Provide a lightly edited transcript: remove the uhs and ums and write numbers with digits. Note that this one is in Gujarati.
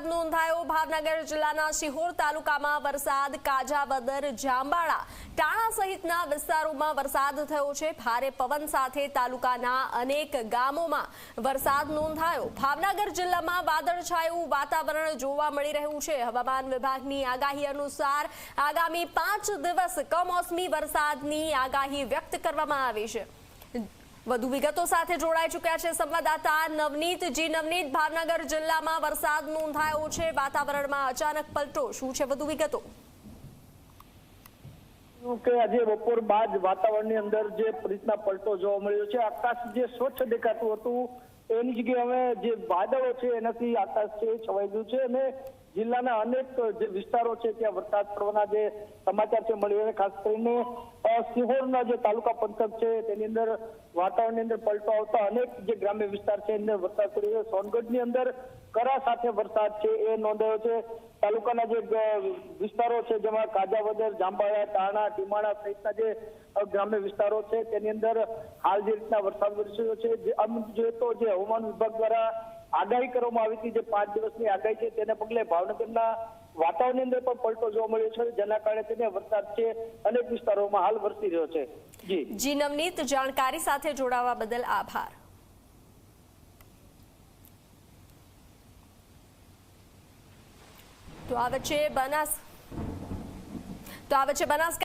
વરસાદ નોંધાયો। ભાવનગર જિલ્લાના શિહોર તાલુકામાં વરસાદ કાજાવદર, જાંબાળા, ટાણા સહિતના વિસ્તારોમાં વરસાદ થયો છે। ભારે પવન સાથે તાલુકાના અનેક ગામોમાં વરસાદ નોંધાયો। ભાવનગર જિલ્લામાં વાદળછાયું વાતાવરણ જોવા મળી રહ્યું છે। હવામાન વિભાગની આગાહી અનુસાર આગામી 5 દિવસ કમોસમી વરસાદની આગાહી વ્યક્ત કરવામાં આવી છે। વધુ વિગતો સાથે જોડાઈ ચૂક્યા છે સંવાદદાતા નવનીત। નવનીત, ભાવનગર જિલ્લામાં વરસાદ નોંધાયો છે, વાતાવરણમાં અચાનક પલટો, શું છે વધુ વિગતો? કે આજે બપોર બાદ વાતાવરણની અંદર જે રીતના પલટો જોવા મળ્યો છે, આકાશ જે સ્વચ્છ દેખાતું હતું એની જગ્યાએ હવે જે વાદળો છે એનાથી આકાશ છે છવાઈ ગયું છે અને જિલ્લાના અનેક જે વિસ્તારો છે ત્યાં વરસાદ પડવાના જે સમાચાર છે મળી રહ્યા। ખાસ કરીને શિહોરના જે તાલુકા પંથક છે તેની અંદર વાતાવરણની અંદર પલટો આવતા અનેક જે ગ્રામ્ય વિસ્તાર છે એની અંદર વરસાદ પડી રહ્યો। સોનગઢની અંદર કરા સાથે વરસાદ છે એ નોંધાયો છે। તાલુકાના જે વિસ્તારો છે જેમાં કાજાવદર, જાંબાળા, ટાણા, ટીમાણા સહિતના જે ગ્રામ્ય વિસ્તારો છે તેની અંદર હાલ જે રીતના વરસાદ વરસ્યો છે, આમ જોઈએ તો જે હવામાન વિભાગ દ્વારા આગાહી કરવામાં આવી હતી, જે 5 દિવસની આગાહી છે તેને પગલે ભાવનગરના વાતાવરણની અંદર પણ પલટો જોવા મળ્યો છે, જેના કારણે તેને વરસાદ છે અનેક વિસ્તારોમાં હાલ વરસી રહ્યો છે। જી નવનીત, જાણકારી સાથે જોડાવા બદલ આભાર। તો આ વચ્ચે બનાસ